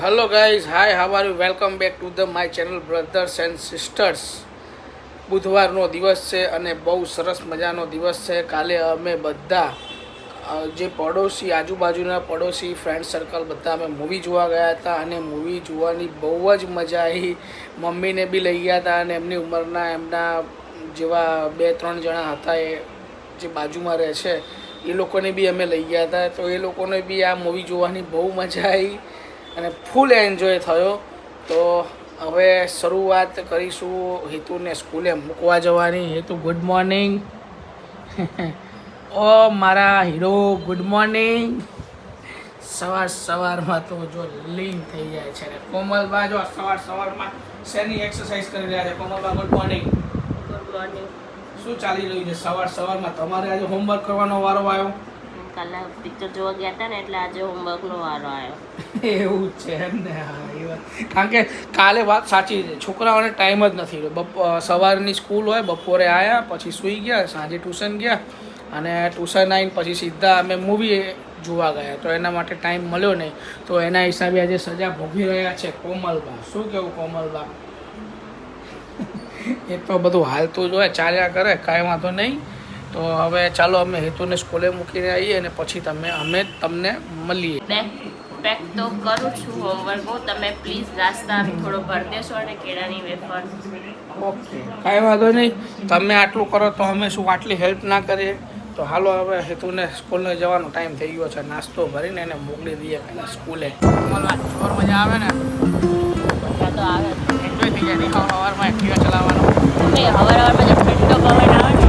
Hello guys, hi, how are you? Welcome back to the my channel brothers and sisters. બુધવારનો દિવસ છે અને બહુ સરસ મજાનો દિવસ છે. કાલે અમે બધા જે પડોશી આજુબાજુના પડોશી ફ્રેન્ડ સર્કલ બધા અમે મૂવી જોવા ગયા હતા અને મૂવી જોવાની બહુ જ મજા આવી. મમ્મીને બી લઈ ગયા હતા અને એમની ઉંમરના એમના જેવા 2-3 જણા હતા એ જે બાજુમાં રહે છે એ લોકોને બી અમે લઈ ગયા હતા. તો એ લોકોને બી આ મૂવી જોવાની બહુ મજા આવી અને ફૂલ એન્જોય થયો. તો હવે શરૂઆત કરીશું હેતુને સ્કૂલે મૂકવા જવાની. હેતુ ગુડ મોર્નિંગ. ઓ મારા હીરો ગુડ મોર્નિંગ. સવારમાં તો જો લીન થઈ જાય છે ને કોમલબા જો સવારમાં શેની એક્સરસાઇઝ કરી રહ્યા છે. કોમલબા ગુડ મોર્નિંગ. Good morning. શું ચાલી રહ્યું છે સવારમાં? તમારે આજે હોમવર્ક કરવાનો વારો આવ્યો? કાલે પિક્ચર જોવા ગયા હતા ને એટલે આજે હોમવર્કનો વારો આવ્યો. એવું છે એમ ને? હા એ વાત, કારણ કે કાલે વાત સાચી છે, છોકરાઓને ટાઈમ જ નથી. સવારની સ્કૂલ હોય, બપોરે આવ્યા પછી સૂઈ ગયા, સાંજે ટ્યુશન ગયા અને ટ્યુશન આવીને પછી સીધા અમે મૂવી જોવા ગયા. તો એના માટે ટાઈમ મળ્યો નહીં. તો એના હિસાબે આજે સજા ભોગવી રહ્યા છે કોમલબા. શું કેવું કોમલબા? એ તો બધું હાલતું જ હોય, ચાલ્યા કરે, કાંઈ વાંધો નહીં. તો હવે ચાલો અમે હેતુને સ્કૂલે મૂકીને આવીએ અને પછી અમે તમને મળીએ. પેક તો કરું છું હોમવર્ક. તમે પ્લીઝ નાસ્તા થોડો ભરી દેશો અને કેળાની વેફર. ઓકે, કાંઈ વાંધો નહીં. તમે આટલું કરો તો અમે શું આટલી હેલ્પ ના કરીએ? તો હાલો હવે હેતુને સ્કૂલે જવાનો ટાઈમ થઈ ગયો છે. નાસ્તો ભરીને એને મોકલી દઈએ પહેલાં સ્કૂલે. જોર મજા આવે ને? મજા તો આવે. એન્જોય થઈ જાય. સવારમાં એક્ટિવા ચલાવવાનો. સવારમાં જે ઠંડો પવન આવે ને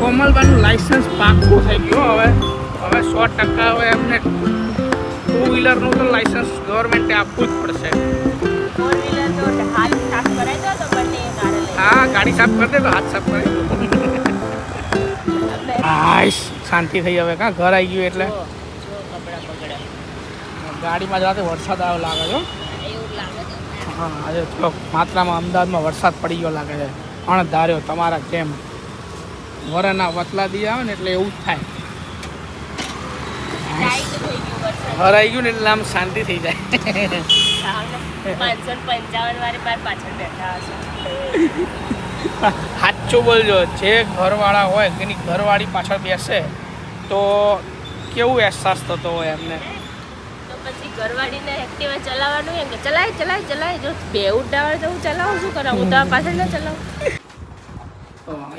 કોમલબાનું લાઇસન્સ પાક્કું થઈ ગયું. હવે 100% હવે એમને 2 વ્હીલરનું તો લાઇસન્સ ગવર્મેન્ટે આપવું જ પડશે. 4 વ્હીલર તો હાથ સાફ કરાવી દો તો બંને ગાડી લઈ. હા, ગાડી સાફ કરી દે તો હાથ સાફ કરી દો. હાઈશ, શાંતિ થઈ હવે. કાં ઘર આવી ગયું એટલે કપડા પકડે. ગાડીમાં જવાથી વરસાદ આવ્યો લાગે છે. એવું લાગે છે. હા, આજે થોડોક માત્રામાં અમદાવાદમાં વરસાદ પડી ગયો લાગે છે. અણધાર્યો તમારા જેમ વરાના વતલા દી આવે ને એટલે એવું જ થાય. ઘર આવી ગયું ને એટલે આમ શાંતિ થઈ જાય. 555 વાળી બાર પાછળ બેઠા હશે. સાચું બોલજો, જે ઘરવાળા હોય એની ઘરવાળી પાછળ બેસે તો કેવું અહેસાસ થતો હોય એમને. તો પછી ઘરવાળીને એક્ટિવા ચલાવવાનું એમ કે ચલાય જો બે ઉડાવે તો હું ચલાવું શું કરાવું? હું તો પાછળ ના ચલાવું.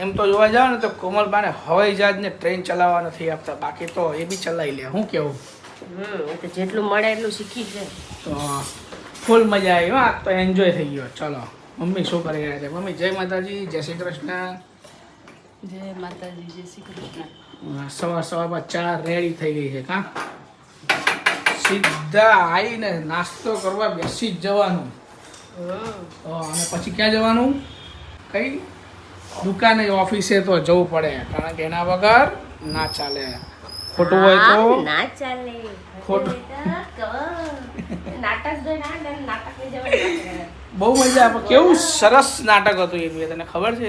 એમ તો જોવા જાવ ને તો કોમલબાને હવાઈ જહાજને ટ્રેન ચલાવવા નથી આપતા, બાકી તો એ બી ચલાવી લે. શું કેવું? એ તો જેટલું મળે એટલું શીખી છે. તો ફૂલ મજા આવી. હા, તો એન્જોય થઈ ગયો. ચલો, મમ્મી શું કરી રહ્યા છે? મમ્મી જય માતાજી, જય શ્રી કૃષ્ણ. જય માતાજી, જય શ્રી કૃષ્ણ. સવારમાં ચા રેડી થઈ ગઈ છે. કાં સીધા આવીને નાસ્તો કરવા બેસી જ જવાનું. અને પછી ક્યાં જવાનું? કઈ દુકાને ઓફિસે તો જવું પડે, કારણ કે એના વગર ના ચાલે. ખોટું હોય તો ના ચાલે. ખોટું નાટક નાટકની જવાની. બહુ મજા આવે. કેવું સરસ નાટક હતું એ. તને ખબર છે?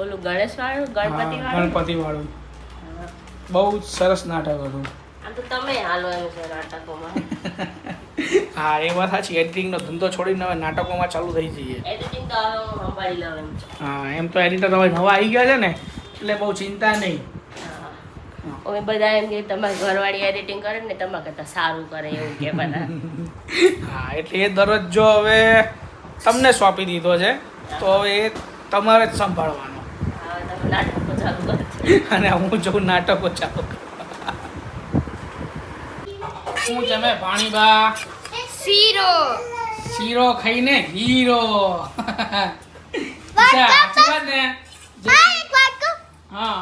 ઓલું ગણેશ વાળું, ગણપતિ વાળું બહુ જ સરસ નાટક હતું. આમ તો તમે હાલો એમ છે નાટકોમાં. હા, એ વાત સાચી. એડિટિંગનો ધંધો છોડીને હવે નાટકોમાં ચાલુ થઈ જઈએ. એડિટિંગ તો હવે હું સંભાળી લઉં એમ છે. હા, એમ તો એડિટર હવે નવા આવી ગયા છે ને એટલે બહુ ચિંતા નહીં. અમે બધા એમ કે તમારી ઘરવાળી એડિટિંગ કરે ને તમારા કરતાં સારું કરે એવું કે બધા. હા, એટલે એ દરજ્જો હવે તમને સોંપી દીધો છે તો હવે એ તમારે જ સંભાળવાનો. હવે તમે નાટકો ચાલુ કરજો અને હું જઉં નાટકો ચાલુ કરવા. શું જમે પાણીબા? શીરો ખાઈને હીરો. સાચી વાત ને? હા,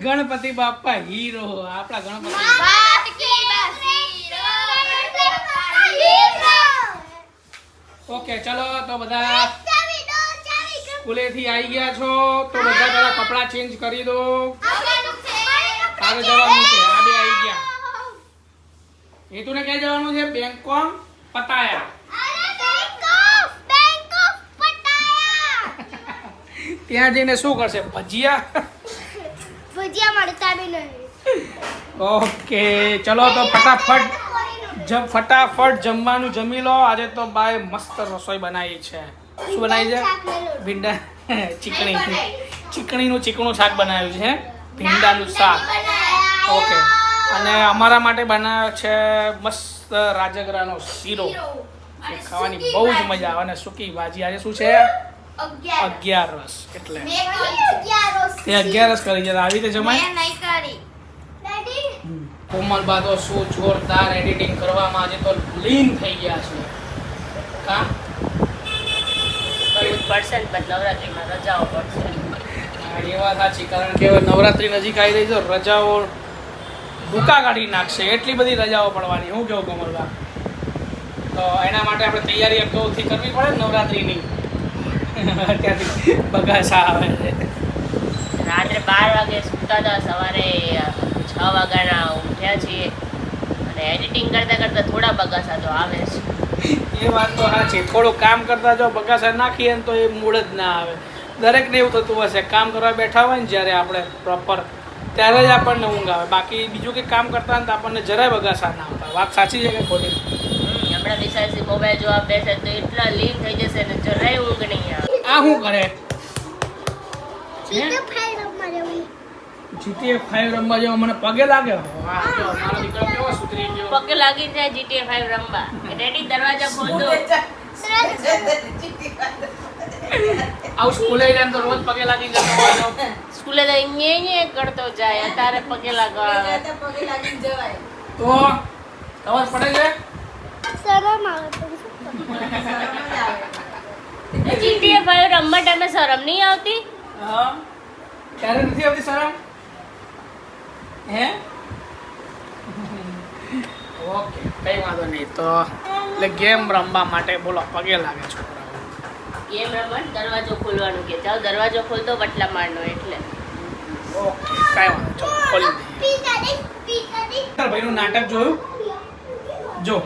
ગણપતિ બાપા હીરો. આપણા ગણપતિ. ઓકે, ચલો તો બધા સ્કૂલેથી આવી ગયા છો તો બધા પહેલા કપડાં ચેન્જ કરી દો. કાલે જવાનું છે. આ બે આવી ગયા. જીતુને ક્યાં જવાનું છે? બેંકોક પતાયા. ત્યાં જઈને શું કરશે? ભજીયા. મળતા બી નહીં. ઓકે ચલો તો ફટાફટ જમવાનું જમી લો. આજે તો બાએ મસ્ત રસોઈ બનાવી છે. શું બનાવી છે? ભીંડા ચીકણીનું ચીકણું શાક બનાવ્યું છે. ભીંડાનું શાક. ઓકે અને અમારા માટે બનાવ્યો છે મસ્ત રાજગરાનો શીરો. એ ખાવાની બહુ જ મજા આવે. અને સૂકી ભાજી. આજે શું છે? 11 એટલે તે 11 કરી છે. આવી રીતે જમાય. કોમલ બા તો શું જોરદાર એડિટિંગ કરવામાં આજે તો લીન થઈ ગયા છે. કા કરવું પડશે ને પછી નવરાત્રીમાં રજાઓ પડશે. એ વાત સાચી. કારણ કે હવે નવરાત્રી નજીક આવી રહી છે. રજાઓ ભૂકા કાઢી નાખશે. એટલી બધી રજાઓ પડવાની. હું કેવું કોમલ બા? તો એના માટે આપણે તૈયારી અગાઉથી કરવી પડે ને નવરાત્રીની. ત્યાંથી બગાસા આવે છે. રાત્રે 12 વાગે સૂતા હતા, સવારે 6 વાગ્યાના ઉઠ્યા છીએ અને એડિટિંગ કરતા કરતા થોડા બગાસા તો આવે છે. એ વાત તો સાચી. થોડું કામ કરતા જો બગાસા નાખીએ ને તો એ મૂળ જ ના આવે. દરેકને એવું થતું હશે. કામ કરવા બેઠા હોય ને જ્યારે આપણે પ્રોપર ત્યારે જ આપણને ઊંઘ આવે. બાકી બીજું કંઈ કામ કરતા હોય ને તો આપણને જરાય બગાસા ના આવતા. વાત સાચી છે કે ખોટી? હમણાં વિશાલથી મોબાઈલ જોવા બેસે તો એટલા લીન થઈ જશે ને જરાય ઊંઘ નહીં આવે. આ શું કરે? GTA 5 રમવા જવું. GTA 5 રમવા જેવો મને પગે લાગે. વાહ જો મારો દીકરો કેવો સુધરી ગયો. પગે લાગી જાય GTA 5 રમવા. રેડી દરવાજા ખોલ દો. આવું સ્કૂલે જાય તો રોજ પગે લાગી જતો હોય. સ્કૂલે તો અહીંયા કરતો જાય. અત્યારે પગે લાગવા આવે. તો ખબર પડે છે? શરમ આવે પણ શું GTA 5 રમવા ટાઈમે શરમ નહીં આવતી? હા ત્યારે નથી આવતી શરમ? હે ઓકે કઈ વાંધો નહીં. તો એટલે ગેમ રમવા માટે બોલો પગે લાગે છોકરાઓ. ગેમ રમવા દરવાજો ખોલવાનું કે જાઓ દરવાજો ખોલતો બટલા મારનો એટલે. ઓકે કઈ વાંધો. ચલો ખોલી દઈએ. ભાઈનું નાટક જોયું? જો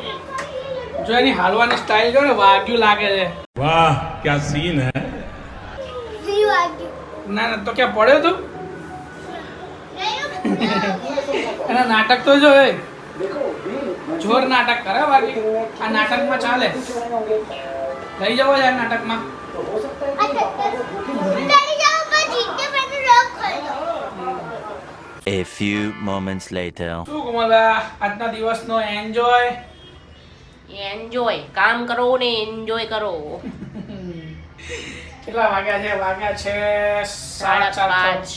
એની હાલવાની સ્ટાઇલ જો ને વાગ્યું લાગે છે. वाह क्या सीन है. ના તો ક્યાં પડ્યો તું? એના નાટક તો જો એ જોર નાટક કરે બાકી આ નાટકમાં ચાલે. લઈ જવો છે આ નાટકમાં. A few moments later. શું કોમલા આજના દિવસનો એન્જોય? એન્જોય કામ કરો ને એન્જોય કરો. કેટલા વાગ્યા છે? વાગ્યા છે 5:30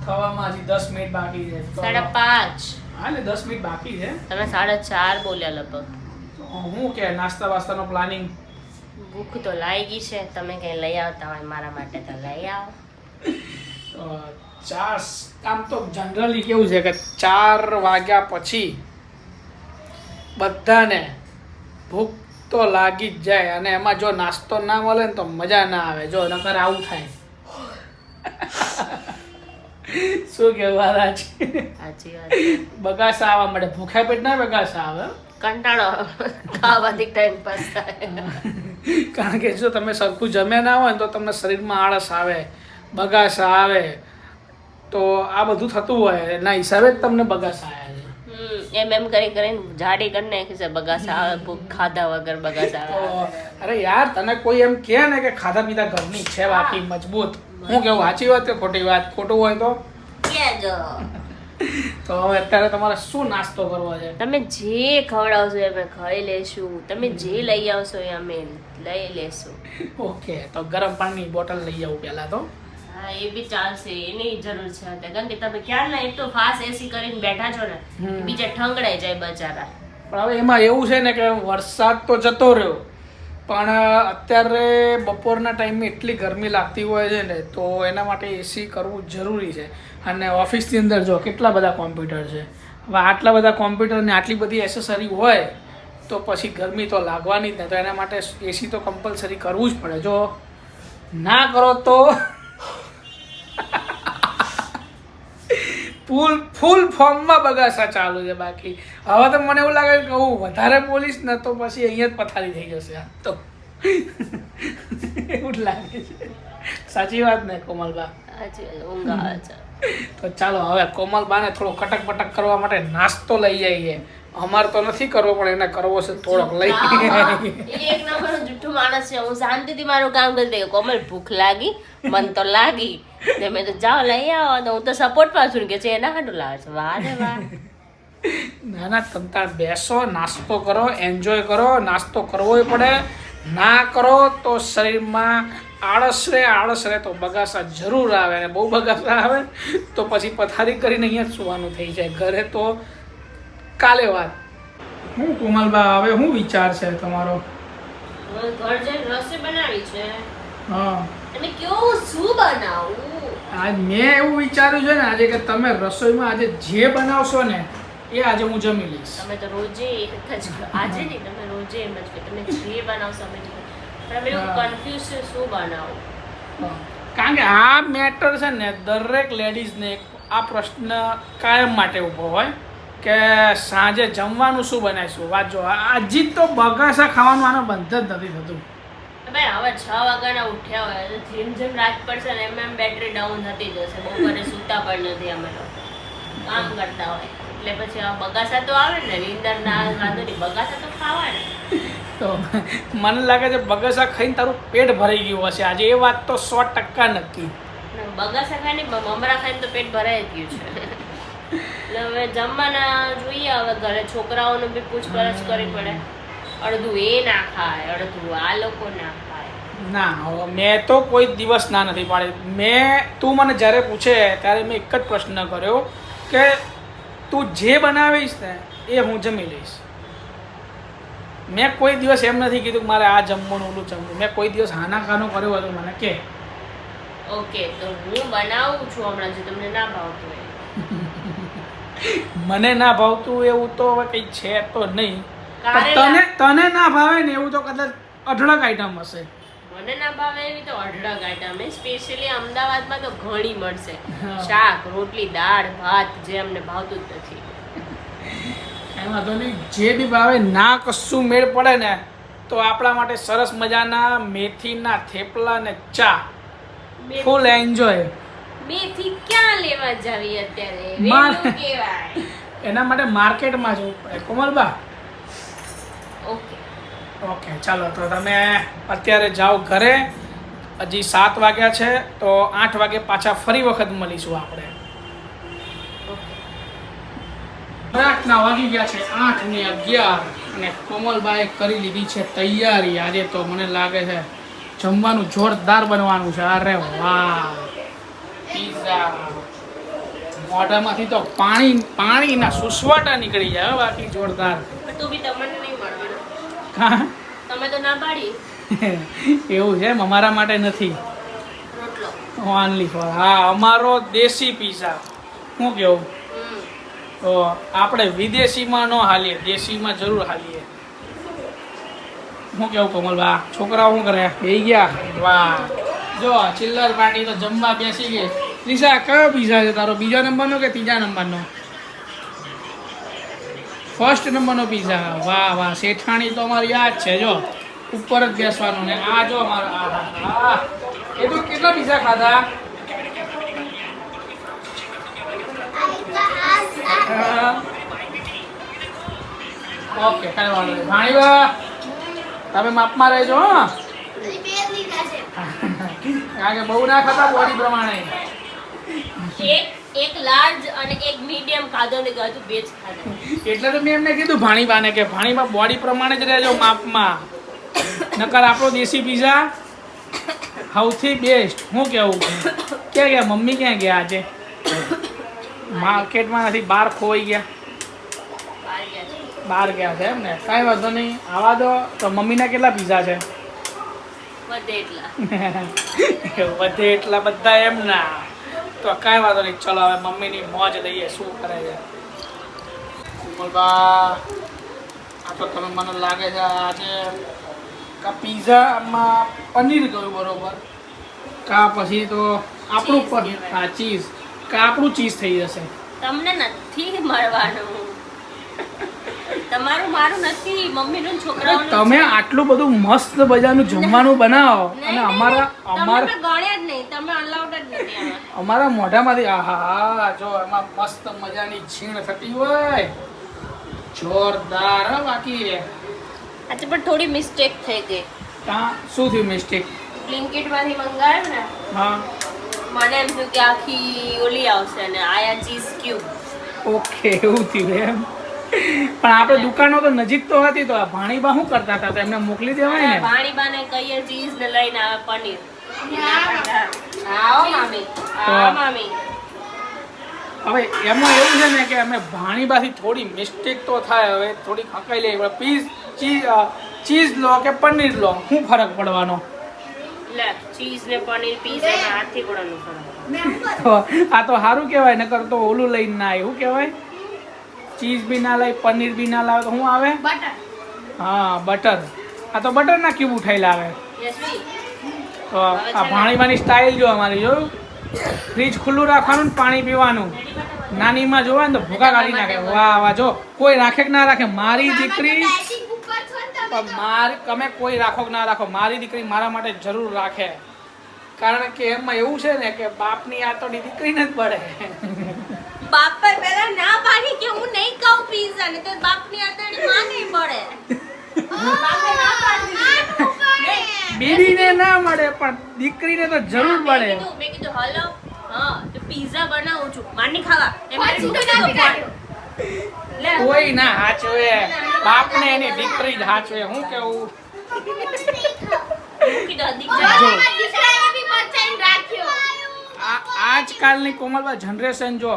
થવામાં હજી 10 મિનિટ બાકી છે. 5:30. હા એટલે 10 મિનિટ બાકી છે. તમે 4:30 બોલ્યા લગભગ. હું કે નાસ્તા વાસ્તાનો પ્લાનિંગ? ભૂખ તો લાગી છે. તમે કઈ લઈ આવતા હોય મારા માટે તો લઈ આવો. આમ તો જનરલી કેવું છે કે 4 વાગ્યા પછી બધાને ભૂખ તો લાગી જ જાય. અને એમાં જો નાસ્તો ના મળે ને તો મજા ના આવે. જો નકર આવું થાય. શું કહેવા રાજ? સાચી વાત. બગાસા આવવા મળે. ભૂખ્યા પેટ ના બગાસા આવે. કંટાળો ખાવાથી ટાઈમ પાસ થાય. કારણ કે જો તમે સરખું જમ્યા ના હોય ને તો તમને શરીરમાં આળસ આવે, બગાસા આવે. તો આ બધું થતું હોય એના હિસાબે જ તમને બગાસા આવ્યા છે. એમ કરીને જાડી કરી નાખી છે. બગાસા આવે ભૂખ ખાધા વગર બગાસા આવે. તો અરે યાર તને કોઈ એમ કહે ને કે ખાધા પીધા ઘરની છે બાકી મજબૂત. હું કેવું સાચી વાત કે ખોટી વાત? ખોટું હોય તો કહેજો. તો હવે અત્યારે તમારે શું નાસ્તો કરવો છે? તમે જે ખવડાવશો એ અમે ખાઈ લેશું. તમે જે લઈ આવશો એ અમે લઈ લેશું. ઓકે તો ગરમ પાણીની બોટલ લઈ આવું પહેલા તો. હા એ બી ચાલશે. એની જરૂર છે કારણ કે તમે ક્યારના એક તો ફાસ્ટ એસી કરીને બેઠા છો ને બીજા ઠંગડાઈ જાય બચારા. પણ હવે એમાં એવું છે ને કે વરસાદ તો જતો રહ્યો પણ અત્યારે બપોરના ટાઈમે એટલી ગરમી લાગતી હોય છે ને તો એના માટે એસી કરવું જરૂરી છે. અને ઓફિસની અંદર જો કેટલા બધા કોમ્પ્યુટર છે. હવે આટલા બધા કોમ્પ્યુટર ને આટલી બધી એસેસરી હોય તો પછી ગરમી તો લાગવાની જ ને. તો એના માટે એસી તો કમ્પલસરી કરવું જ પડે. જો ના કરો તો ફૂલ ફોર્મમાં બગાસા ચાલુ છે. બાકી હવે તો મને એવું લાગે કે હું વધારે બોલીશ ને તો પછી અહીંયા જ પથારી થઈ જશે. આ તો એવું જ લાગે છે. સાચી વાત ને કોમલબા? ઊંઘ આવે છે. તો ચાલો હવે કોમલબાને થોડો કટક પટક કરવા માટે નાસ્તો લઈ જઈએ. અમારે તો નથી કરવો પણ એને કરવો છે, થોડોક લઈ એ એક નંબરનો જુઠ્ઠો માણસ છે. હું શાંતિથી મારું કામ કરી દઈ. કોમલ ભૂખ લાગી, મન તો લાગી, ને મેં તો જાઓ લઈ આવો. તો હું તો સપોર્ટમાં છું કે છે એના હાટું લાવે છે. વાહ રે વાહ. ના ના, તમતાર બેસો, નાસ્તો કરો, એન્જોય કરો. નાસ્તો કરવો પડે, ના કરો તો શરીરમાં આળસ રહે તો બગાસા જરૂર આવે. અને બહુ બગાસા આવે તો પછી પથારી કરીને અહીંયા જ સુવાનું થઈ જાય. ઘરે તો કાલે વાત. હું કોમલબા હવે શું વિચાર છે તમારો? હવે ઘર જઈને રસોઈ બનાવી છે. હા, અને કેવું શું બનાવું? આજ મેં એવું વિચાર્યું છે ને આજે કે તમે રસોઈમાં આજે જે બનાવશો ને એ આજે હું જમી લઈશ. તમે તો રોજે એક જ આજે નહીં, તમે રોજે એમ જ કે તમે જે બનાવશો અમે જ બનાવીશું. પણ અમે એવું કન્ફ્યુઝ છે શું બનાવું. કારણ કે આ મેટર છે ને દરેક લેડીઝને આ પ્રશ્ન કાયમ માટે ઊભો હોય કે સાંજે જમવાનું શું બનાવીશું. વાંચો આજે તો બગાસા ખાવાનું આનો બંધ જ નથી થતું. ભાઈ હવે 6 વાગ્યાના ઉઠ્યા હોય તો જેમ રાત પડશે ને એમ બેટરી ડાઉન થતી જશે. બપોરે સૂતા પણ નથી અમે લોકો, કામ કરતા હોય એટલે પછી આ બગાસા તો આવે ને. નીંદર ના વાંધો નહીં, બગાસા તો ખાવા ને. તો મને લાગે છે બગાસા ખાઈને તારું પેટ ભરાઈ ગયું હશે આજે. એ વાત તો 100% નક્કી. બગાસા ખાઈને મમરા ખાઈને તો પેટ ભરાઈ જ ગયું છે. એટલે હવે જમવાના જોઈએ. હવે ઘરે છોકરાઓનું બી પૂછપરછ કરવી પડે. અડધું એ ના ખાય, અડધું આ લોકો ના ખાય. ના, હવે મેં તો કોઈ દિવસ ના નથી પાડી. તું મને જ્યારે પૂછે ત્યારે મેં એક જ પ્રશ્ન કર્યો કે તું જે બનાવીશ ને એ હું જમી લઈશ. મેં કોઈ દિવસ એમ નથી કીધું કે મારે આ જમવાનું ઓલું જમવું. મેં કોઈ દિવસ હાના ખાનો કર્યો હોય તો મને કે. ઓકે, તો હું બનાવું છું હમણાં, જે તમને ના ભાવતું હોય. મને ના ભાવતું એવું તો હવે કંઈ છે તો નહીં. કારેલા. તને ના ભાવે ને એવું તો કદાચ અઢળક આઈટમ હશે. મને ના ભાવે એવી તો અઢળક આઈટમ. સ્પેશિયલી અમદાવાદમાં તો ઘણી મળશે. હા. શાક, રોટલી, દાળ, ભાત જે અમને ભાવતું જ નથી. એમાં તો નહીં, જે બી ભાવે ના કશું મેળ પડે ને તો આપણા માટે સરસ મજાના મેથીના થેપલા ને ચા, ફૂલ એન્જોય. મેથી ક્યાં લેવા જાવી અત્યારે? માર- વેલું કહેવાય. એના માટે માર્કેટમાં જવું પડે કોમલબા. ઓકે, ઓકે, ચાલો તો તમે અત્યારે જાઓ ઘરે. હજી 7 વાગ્યા છે તો 8 વાગે પાછા ફરી વખત મળીશું આપણે. રાતના વાગી ગયા છે 8:11 અને કોમલબાએ કરી લીધી છે તૈયારી. આજે તો મને લાગે છે જમવાનું જોરદાર બનવાનું છે. અરે વાહ, પીઝા મોઢામાંથી તો પાણીના સુસવાટા નીકળી જાય હો. બાકી જોરદાર. પણ તું બી તમને નહીં મળવાનું. હા તમે તો ના પાડી. એવું છે, અમારા માટે નથી. રોટલો. Only for. હા, અમારો દેશી પીઝા. શું કેવું? તો આપણે વિદેશીમાં ન હાલીએ, દેશીમાં જરૂર હાલીએ. શું કેવું કોમલબા? છોકરાઓ શું કરે? બેસી ગયા? વાહ, જો ચિલ્લર પાર્ટી તો જમવા બેસી ગઈ. લીસા, કયો પીઝા છે તારો? બીજા નંબરનો કે ત્રીજા નંબરનો? ફર્સ્ટ નંબરનો પીઝા. વાહ વાહ, શેઠાણી તો અમારી યાદ છે. જો ઉપર જ બેસવાનું ને આ જો અમારો. આ એ તો કેટલા પીઝા ખાધા? ઓકે, કઈ વાંધો નહીં. ભાણીબા તમે માપમાં રહેજો. હા, કારણ કે બહુ ના ખાતા બોડી પ્રમાણે. એક લાર્જ અને એક મીડિયમ ખાધો ને હજુ બે જ ખાધા. એટલે તો મેં એમને કીધું ભાણીબાને કે ભાણીબા બોડી પ્રમાણે જ રહેજો માપમાં. નકર આપણો દેશી પીઝા સૌથી બેસ્ટ. શું કેવું? ક્યાં ગયા મમ્મી? ક્યાં ગયા આજે? માર્કેટમાં નથી, બહાર ખોવાઈ ગયા. બહાર ગયા છે એમ ને? કાંઈ વાંધો નહીં, આવા દો. તો મમ્મીના કેટલા પીઝા છે? વધે એટલા. વધે એટલા બધા એમ ના? તો કાંઈ વાંધો નહીં, ચલો હવે મમ્મીની મોજ લઈએ. શું કરે છે કોમલબા? આ તો તમે મને લાગે છે આજે કા પીઝામાં પનીર ગયું બરોબર, કા પછી તો આપણું ચીઝ કહેવાય. હા ચીઝ, કા આપણું ચીઝ થઈ જશે. તમને નથી મળવાનું. તમારું મારું નથી, મમ્મીનું છોકરાઓનું. તમે આટલું બધું મસ્ત મજાનું જમવાનું બનાવો નહીં, અને નહીં, અમારા નહીં. અમારા તમને ગણ્યા જ નહીં, તમે અલાઉડ જ નથી આમાં. અમારા મોઢામાંથી આહા જો એમાં મસ્ત મજાની છીણ થતી હોય જોરદાર હો. બાકી આજે પણ થોડી મિસ્ટેક થઈ ગઈ. શું થયું મિસ્ટેક? બ્લિંકિટ માંથી મંગાવ્યું ને, હા મને એમ થયું કે આખી ઓલી આવશે ને આયા ચીઝ ક્યુબ. ઓકે એવું થયું એમ. પણ આપણે દુકાનો તો નજીક તો હતી, તો આ ભાણીબા શું કરતા હતા? તો એમને મોકલી દેવાય ને. ભાણીબાને કહીએ ચીઝ ને લઈને આવે પનીર. આવો મામી, આવો મામી. હવે એમાં એવું છે ને કે અમે ભાણીબાથી થોડી મિસ્ટેક તો થાય. હવે થોડી ખંકાઈ લઈએ. ચીઝ લો કે પનીર લો, શું ફરક પડવાનો? લે ચીઝ ને પનીર પીઝા ને હાથથી પડવાનું ફરક. તો આ તો સારું કહેવાય. નકર તો ઓલું લઈને ના આવે. શું કહેવાય? ચીઝ બી ના લાવે, પનીર બી ના લાવે તો શું આવે? બટર. હા બટર. આ તો બટર ના ક્યુબ ઉઠાઈ લાવે. યશવી, તો આ ભાણીબાની સ્ટાઇલ જો અમારી જોયું. ફ્રીજ ખુલ્લું રાખવાનું ને પાણી પીવાનું. નાનીમાં જોવા ને તો ભૂકા કાઢી નાખે. વાહ વાહ. જો કોઈ રાખે કે ના રાખે, મારી દીકરી બેસિંગ ઉપર છો ને તમે તો. તમે કોઈ રાખો કે ના રાખો, મારી દીકરી મારા માટે જરૂર રાખે. કારણ કે એમાં એવું છે ને કે બાપની આતોડી દીકરીને જ પડે. બાપા પહેલા ના પાડી કે હું નહીં ખાઉં પીઝા ને, તો બાપની આતડી માં નહીં પડે. બાપે ના પાડી. બીવીને ના મળે પણ દીકરીને તો જરૂર પડે. મેં કીધું હલો, હા તો પીઝા બનાવું છું, માની ખાવા. એમ પછી તો કરીને નથી કાઢ્યો. લે કોઈ ના હાચવે, બાપને એની દીકરી જ હાચવે. હું કેવું? મૂકી દો દીકરા. જો. મારા દીકરાએ બી બચાઈને રાખ્યો. આજકાલની કોમલબા જનરેશન જો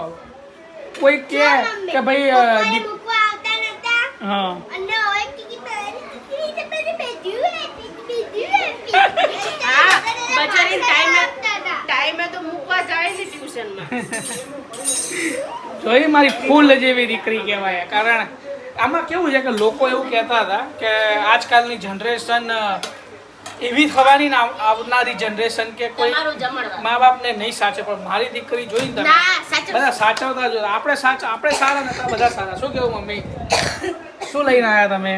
કોઈ કે ભાઈ કોઈ મૂકવા આવતા નતા. હા અને હવે ટીકી પેરી તે પેરી બેજ્યું હે હા, બચારી ટાઈમે તો મૂકવા જાય છે ટ્યુશનમાં. જોઈ મારી ફૂલ જેવી દીકરી કહેવાય. કારણ આમાં કેવું છે કે લોકો એવું કહેતા હતા કે આજકાલની જનરેશન એવી થવાની ને આવનારી જનરેશન કે કોઈ તમારું જમણવાર. મા બાપને નહીં સાચે. પણ મારી દીકરી જોઈને તમે ના સાચું. બધા સાચવતા જો. આપણે સારા નતા, બધા સારા. શું કેવું મમ્મી? શું લઈને આવ્યા તમે?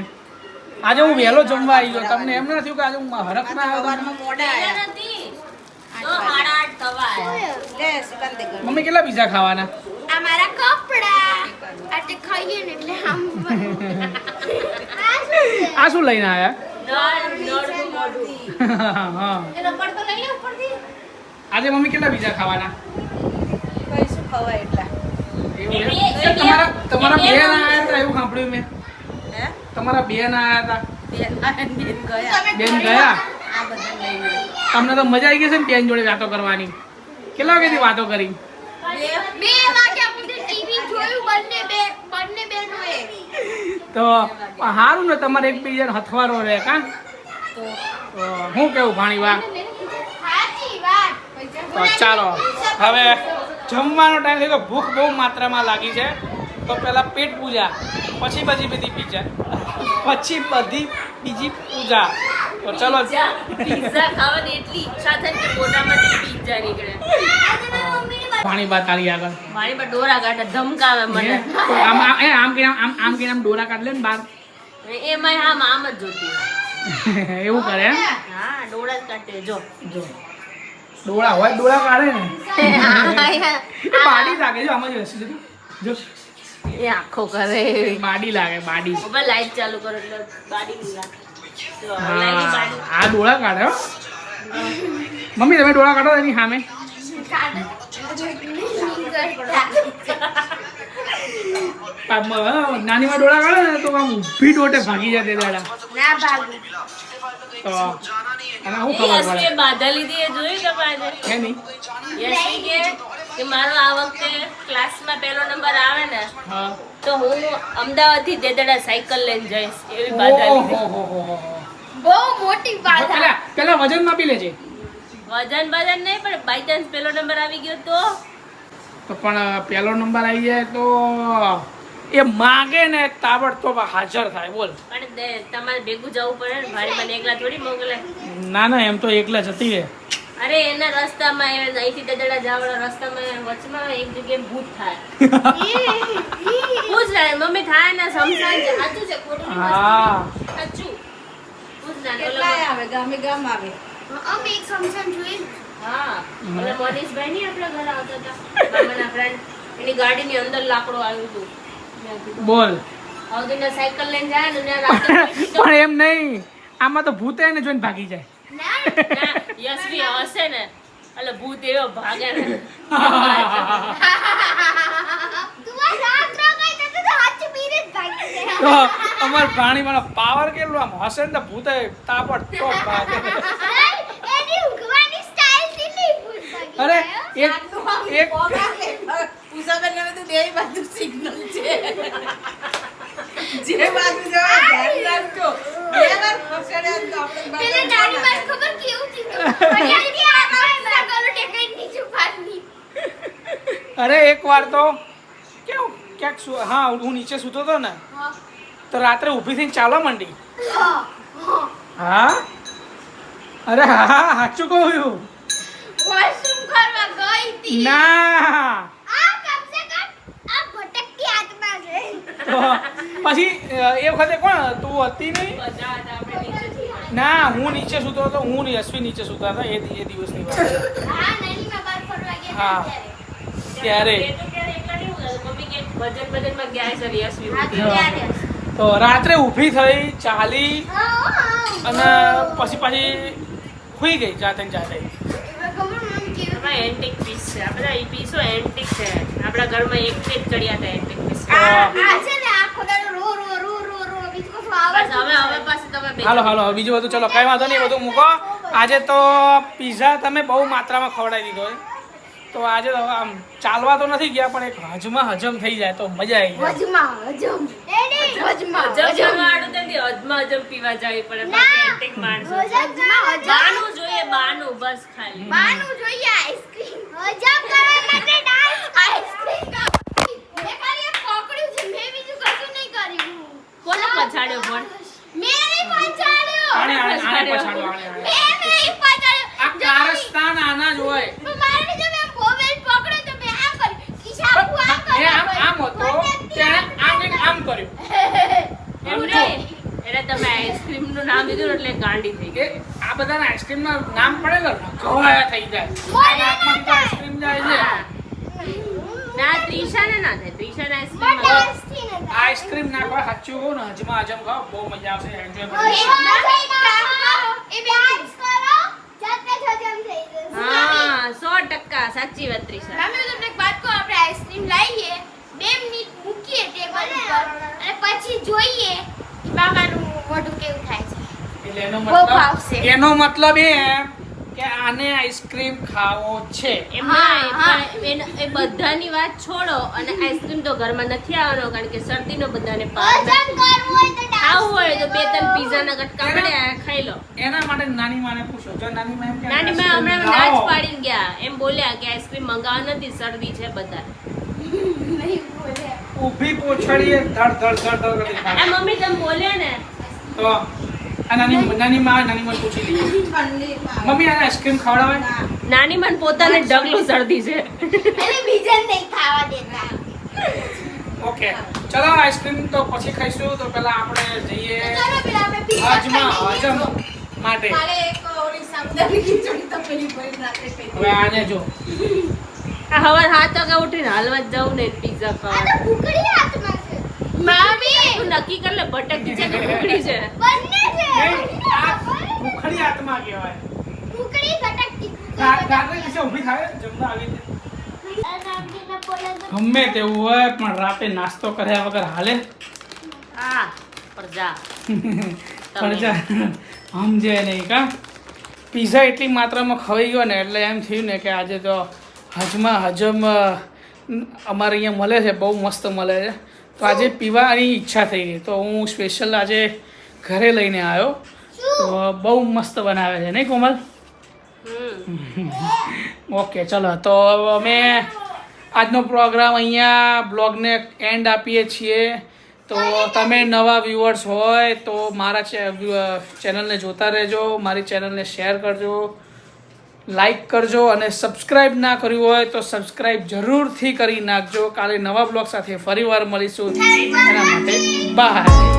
આજે હું વહેલો જમવા આવી ગયો. તમને એમ ના થયું કે આજે હું હરખ ના આવ્યો? પહેલા નથી. તો 8:30 થવા આવ્યા. મમ્મી કેટલા પીઝા ખાવાના? આ મારા કપડા આજે ખાઈએ ને એટલે આમ આ શું લઈને આવ્યા? નળનું મોઢું. હા. એ રબડ તો લઈ લે ઉપરથી. આજે મમ્મી કેટલા પીઝા ખાવાના? એવું એમ? એટલે તમારા એટલે બેન આયા હતા એવું સાંભળ્યું મેં. તમારા બેન આયા હતા. બેન ગયા. તમને તો મજા આવી ગઈ છે ને બેન જોડે વાતો કરવાની. કેટલા વાગ્યાથી વાતો કરી? 2 વાગ્યા સુધી ટીવી જોયું બંને બહેનોએ. તો સારું ને તમારે એકબીજાને હથવારો રહે કા? તો હું કેવું ભાણીબા? સાચી વાત. તો ચાલો હવે જમવાનો ટાઈમ થઈ ગયો. ભૂખ બહુ માત્રામાં લાગી છે. તો પહેલા પેટ પૂજા, પછી બધી બીજી પૂજા. તો ચલો પિઝા ખાવાની એટલી ઈચ્છા થાય કે મોઢામાંથી પિઝા નીકળે. ભાણીબા તારી આગળ મારી પર ડોરા કાઢે, ધમકાવે મને. આમ કે આમ ડોરા કાઢ લે ને બાર. એમાંય આમ જ જોતી હોય. એવું કરે એમ? હા ડોળા જ કાઢે. જો જો ડોળા હોય ડોળા કાઢે ને. એ બાડી લાગે. જો આમાં જો એ આખો કરે. બાડી લાગે બાડી. હવે લાઈટ ચાલુ કરો એટલે બાડી નહીં લાગે. જો હવે લાગી બાડી. આ ડોળા કાઢે હો. મમ્મી તમે ડોળા કાઢો એની સામે. નાનીમાં ડોળા કાઢે ને તો આમ ઊભી દોટે ભાગી જાય તે દાડા. ના ભાગું. તો અને શું ખબર યશવીએ પડે? બાધા લીધી એ જોયું તમે આજે? હે નહીં? યશવી કે મારો આ વખતે ક્લાસમાં પહેલો નંબર આવે ને હા. તો હું અમદાવાદથી દેદડા સાયકલ લઈને જઈશ એવી બાધા લીધી. ઓહોહોહો. બહુ મોટી બાધા. પેલા વજન માપી લેજે. વજન નહીં પણ બાય ચાન્સ પહેલો નંબર આવી ગયો તો પણ પહેલો નંબર આવી જાય તો એ માગે ને તાબડતોબ હાજર થાય. બોલ. પણ તમારે ભેગું જવું પડે ને, ભાડી મને એકલા થોડી મોકલે. ના ના એમ તો એકલા જતી રહે. અરે એના રસ્તામાં અહીંથી દદડા જવાના રસ્તામાં વચમાં એક જગ્યાએ ભૂત થાય. પૂછ લે મમ્મી થાય ને સમસાન છે સાચું છે ખોટું નથી હા. સાચું પૂછ લે કેટલાય આવે ગામે ગામ આવે. અમે એક સમસન જોઈ હા ઓલા મનીષભાઈ ની આપણા ઘરે આવતા હતા મામાના ફ્રેન્ડ એની ગાડીની અંદર લાકડો આવ્યું હતું મેં કીધું બોલ. આવતીને સાયકલ લઈને જાય ને ત્યાં રાતે પણ એમ નહીં, આમાં તો ભૂત એને જોઈને ભાગી જાય. ના, યશવી હશે ને એટલે ભૂત એવો ભાગે ને તું આ રાત ગઈ તો હાથ પીરે જ ભાગી તો અમાર પ્રાણીમાં પાવર કેટલો આમ હશે ને તો ભૂતે તાપડ તો ભાગે. એની ઊંઘવાની સ્ટાઇલ કેટલી ભૂલ ભાગી અરે એક પૂજાબેન ને તો બે બાજુ સિગ્નલ છે. જે બાજુ જવા ધ્યાન રાખજો. બે વાર ખસેડ્યા તો આપણે પેલે નાની માં ખબર કેવું થયું ફરિયાદી આ કામ કરો ટેકઈ નીચે પાડની અરે એક વાર તો કેવું ક્યાંક હા હું નીચે સૂતો હતો ને તો રાત્રે ઊભી થઈને ચાલવા માંડી. હા અરે હા સાચું કહ્યું. વોશરૂમ કરવા ગઈ હતી ના આ કમ સે કમ આ ભટકતી આત્મા છે તો પછી એ વખતે કોણ તું હતી નહીં? બધા હતા આપણે નીચેથી ના હું નીચે સૂતો હતો, હું ને યશવી નીચે સૂતા હતા એ દિવસની વાત છે. હા નાની માં બાર ફરવા ગયા હા. હતા ત્યારે એ તો ક્યારે એકલા નહીં હોય. મમ્મી કે ભજનમાં ગયા છે યશવી હા હતી. ત્યારે તો રાત્રે ઊભી થઈ ચાલી હા અને પછી સુઈ ગઈ જાતે ને જાતે. ખબર મને કેવું આમાં એન્ટિક પીસ છે આ બધા પીસો એન્ટિક છે આપણા ઘરમાં એક જ ચડ્યા હતા એન્ટિક પીસ આ છે ને આખો દાડો રો રો રો રો રો બીજું કશું આવે બસ હવે પાસે તમે બે હાલો હાલો હવે બીજું બધું ચલો કઈ વાંધો નહીં, બધું મૂકો. આજે તો પીઝા તમે બહુ માત્રામાં ખવડાવી દીધો હોય તો આજે તો આમ ચાલવા તો નથી ગયા પણ એક હજમ થઈ જાય તો મજા આવી જાય. હજમાં હજમ એડી હજમાં જમવાનું તો નથી હજમાં હજમ પીવા જવી પડે બાકી એન્ટિક માણસો છે. હજમાં બાનું જોઈએ બાનું બસ ખાલી બાનું જોઈએ આઈસ્ક્રીમ હજમ કરવા માટે ડાન્સ આઈસ્ક્રીમ મેં ખાલી એક પકડ્યું છે મેં બીજું કશું નહીં કર્યું કોને પછાડ્યો પણ મેં નહીં પછાડ્યો આને પછાડો આને. મેં નહીં પછાડ્યો આ કારસ્તાન આના જ હોય. તો મારે જો મેં મોબાઈલ પકડ્યો તો મેં આમ કર્યું ઈશાબુ આમ એ કર્યું આમ હતો તેણે આમ ને આમ કર્યું. એવું નહીં એટલે તમે આઈસ્ક્રીમ નું નામ લીધું ને એટલે ગાંડી થઈ ગઈ એ આ બધાના આઈસ્ક્રીમ ના નામ પડે ને રખવાયા થઈ જાય. આ નાકમાંથી તો આઈસ્ક્રીમ જાય છે. હા. ના ત્રિશાને ના થાય ત્રિશાને બટ આઈસ્ક્રીમ ડાન્સથી ને આઈસ્ક્રીમ નાખવા સાચું કહું ને હજમાં હજમ ખાઓ બહુ મજા આવશે એન્જોય એ કરજો. બે ડાન્સ કરો જાતે જ હજમ થઈ જશે હા 100% સાચી વાત ત્રિશા મમ્મી તમને એક વાત કહું આપણે આઈસ્ક્રીમ લાવીએ 2 મિનિટ મૂકીએ ટેબલ ઉપર અને પછી જોઈએ કે બાબાનું મોઢું કેવું થાય છે એટલે એનો બહુ ભાવશે. મતલબ એમ કે આને આઈસ્ક્રીમ ખાવો છે. એમાં હા, એ બધાની વાત છોડો અને આઈસ્ક્રીમ તો ઘરમાં નથી આવવાનો કારણ કે શરદીનો બધાને પાર હજમ નથી. કરવું હોય તો ખાવું હોય તો બે ત્રણ ડાન્સ પીઝાના કટકા પડ્યા ખાઈ લો એના માટે નાની માને પૂછો જો નાની માં એમ કે નાની માં હમણાં આઈસ્ક્રીમ નાચ લાવો. પાડીને ગયા એમ બોલ્યા કે આઈસ્ક્રીમ મંગાવવા નથી શરદી છે બધા નહીં બોલે ઊભી પોછડીએ ધડ ધડ ધડ ધડ કરી આ ખાય. મમ્મી તમે બોલ્યા ને તો આ નાની માં પૂછી લઈએ મમ્મી આને આઈસ્ક્રીમ ખવડાવે. નાની માં પોતાને ઢગલું શરદી છે એટલે બીજાને નહીં ખાવા દેતા ઓકે ચલો આઈસ્ક્રીમ તો પછી ખાઈશું તો પહેલા આપણે જઈએ ચાલો પેલા આપણે pizza હજમ ખાઈ લઈએ. માટે. મારે એક ઓલી સાબુદાણાની ખીચડી તપેલી ભરીને રાત્રે ખાઈ હવે આને જો આ હવાર 7 વાગે ઉઠીને હાલવા જ જવું ને પીઝા આ ખાવા તો ભૂખડી હાથમાં છે મમ્મી તું નક્કી કર લે ભટકતી છે કે ભૂખડી છે બંને છે નહીં, આ ભૂખડી આત્મા કહેવાય. ભૂખડી ભટકતી રાત્રે પછી ઊભી થાય જમવા આવી રીતે. ગમે તેવું હોય પણ રાતે નાસ્તો કર્યા વગર હાલે હા પર જા પણ જા સમજે નહીં કા પીઝા એટલી માત્રામાં ખવાઈ ગયો ને એટલે એમ થયું ને કે આજે તો હજમ અમારે અહીંયા મળે છે બહુ મસ્ત મળે છે તો આજે પીવાની ઈચ્છા થઈ ગઈ તો હું સ્પેશિયલ આજે ઘરે લઈને આવ્યો તો બહુ મસ્ત બનાવે છે નહીં કોમલ? ઓકે ચલો તો અમે આજનો પ્રોગ્રામ અહીંયા બ્લોગને એન્ડ આપીએ છીએ તો તમે નવા વ્યુઅર્સ હોય તો મારા ચેનલને જોતા રહેજો, મારી ચેનલને શેર કરજો, લાઈક કરજો અને સબસ્ક્રાઇબ ના કર્યું હોય તો સબસ્ક્રાઇબ જરૂરથી કરી નાખજો. કાલે નવા બ્લોગ સાથે ફરીવાર મળીશું. એના માટે બાય.